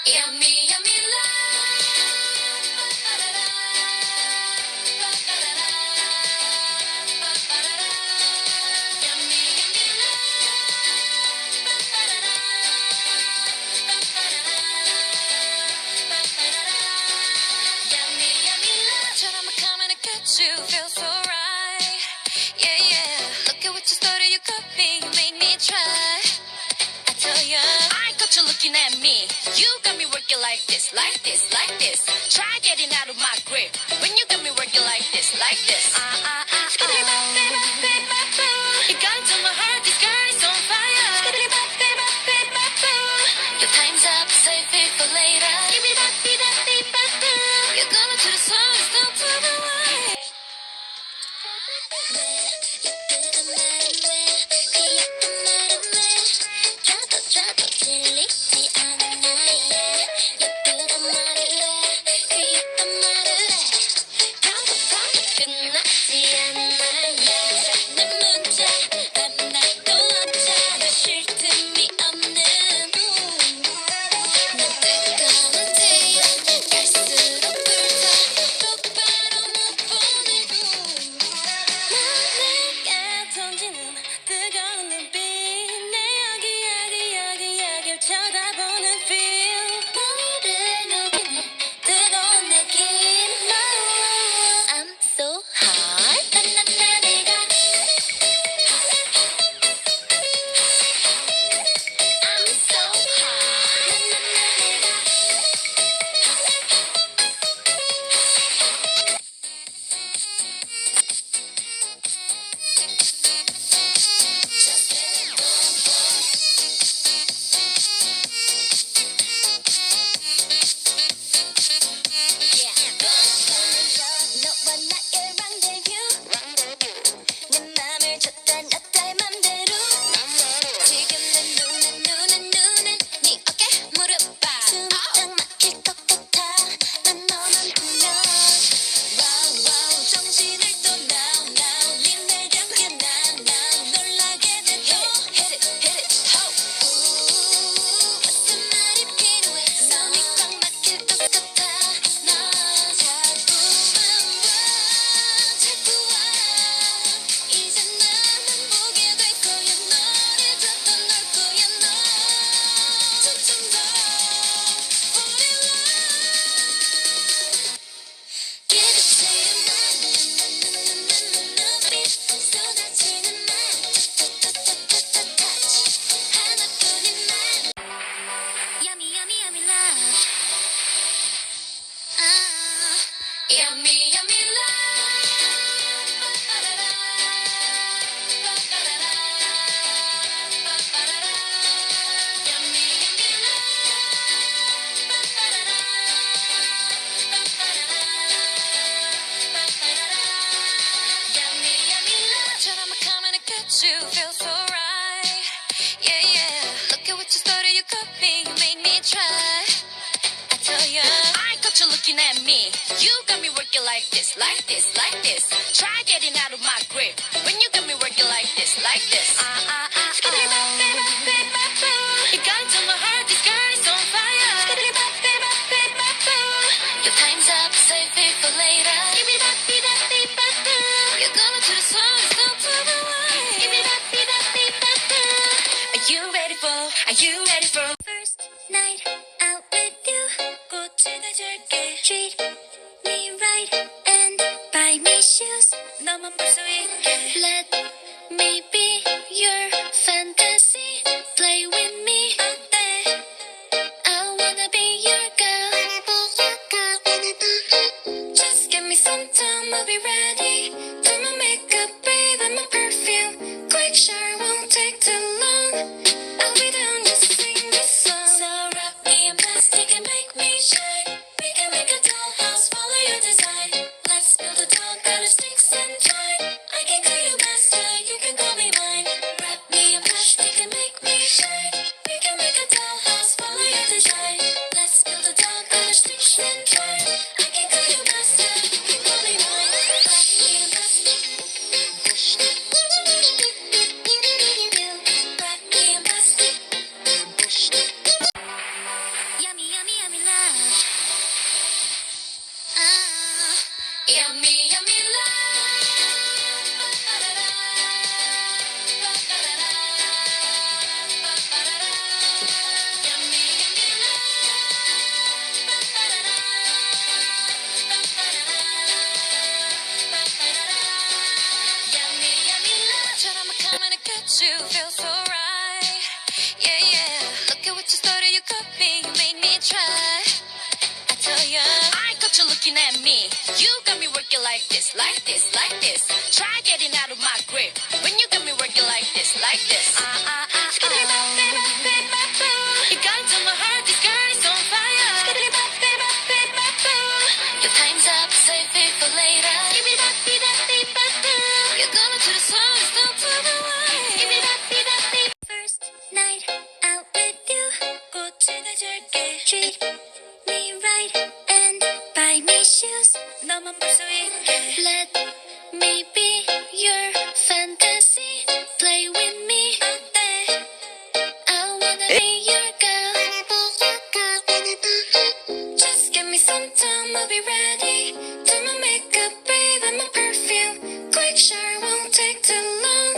Yummy, yummy love. Yummy, yummy Yummy, yummy love처럼 coming to get you, feel so right. Yeah, yeah. Look at what you started, you got me, you made me try. I tell ya, I got you looking at me. You got me working like this, like this, like this. Try getting out of my grip when you got me working like this, like this. You got into my heart, this girl is on fire. Your time's up, save it for later. You're going to the sun, it's not to the way. 쳐다보는 feel 너를 녹이는 뜨거운 느낌 I'm so hot 나나나 내가 I'm so hot 나나나 내가 너와 나의 rendezvous 내 맘을 줬다 놨다 맘대로 지금 내 눈은 네 어깨 무릎 봐 숨이 딱 막힐 것 같아 난 너만 보면 wow wow 정신을 또 now 린날 담겨 now 놀라게 돼 hit it ho 무슨 말이 필요해 숨이 꽉 막힐 것 같아 넌 자꾸 와 이제 나만 보게 될 거야 너를 잡아 놓을 거야 너 점점 더 fall in love Give it to you 눈빛 쏟아지는 말 touch 하나뿐인 말 Yummy yummy yummy love Yummy yummy 처럼 coming to get you, feel so right. Yeah, yeah. Look at what you started, you got me, you made me try. I tell ya, I got you looking at me. You got me working like this, like this, like this. Try getting out of my grip when you got me working like this, like this. You got into my heart, this girl is on fire. Your time's up, save it for later. You're going to the sun, it's not to the way. Are you ready for first night out with you? 꽃을 줄게. Treat me right and buy me shoes. 너만 볼 수 있게. Let me be your fantasy. Play with me. 어때? I wanna be your girl. Just give me some time, I'll be ready. Do my makeup, babe, and my perfume. Quick shower won't take too long. I'll be down just to sing this song. So wrap me in plastic and make me shine. We can make a dollhouse, follow your design. Let's build a doll, got sticks and twine. I can call you master, you can call me mine. Wrap me in plastic and make me shine. We can make a dollhouse, follow your design. Let's build a doll, got sticks and twine. I can call you master, you can call me mine. Wrap me in plastic. you feel so right. Yeah, yeah. Look at what you started, you got me, you made me try. I tell ya, I got you looking at me. You got me working like this, like this, like this. Try getting out of my grip when you got me working like this, like this. You got into my heart, this girl is on fire. Your time's up, save it for later. You're gonna do the song, it's not to the way. First night out with you, 꽃을 줄게. Treat me right and buy me shoes. 너만 볼 수 있게. Let me be your fantasy. Play with me. 어때? I wanna be your girl. Just give me some time, I'll be ready. Do my makeup, baby, my perfume. Quick shower won't take too long.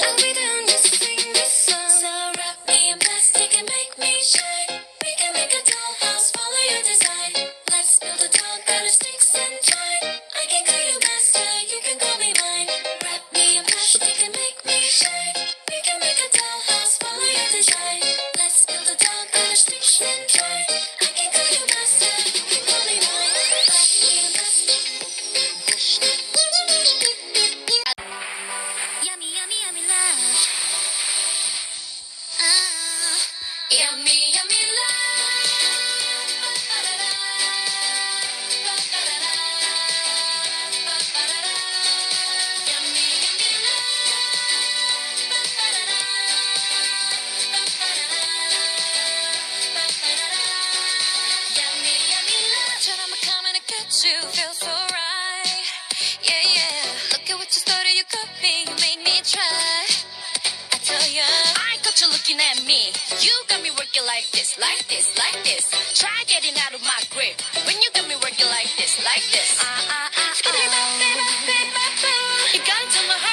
I'll be down just sing this song. So wrap me in plastic and make me shine. We can make a dollhouse, follow your design. Let's build a doll, got a sticks and twine. I can call you master, you can call me mine. Wrap me in plastic and make me shine. We can make a dollhouse, follow your design. Let's build a doll, got a sticks and twine. I can call you master, you can call me mine. Wrap me in plastic. Yummy, yummy, yummy love. Yummy, yummy you feel so right. Yeah, yeah. Look at what you started, you got me, you made me try. I tell ya, I got you looking at me. You got me working like this, like this, like this. Try getting out of my grip when you got me working like this, like this. You got into my heart.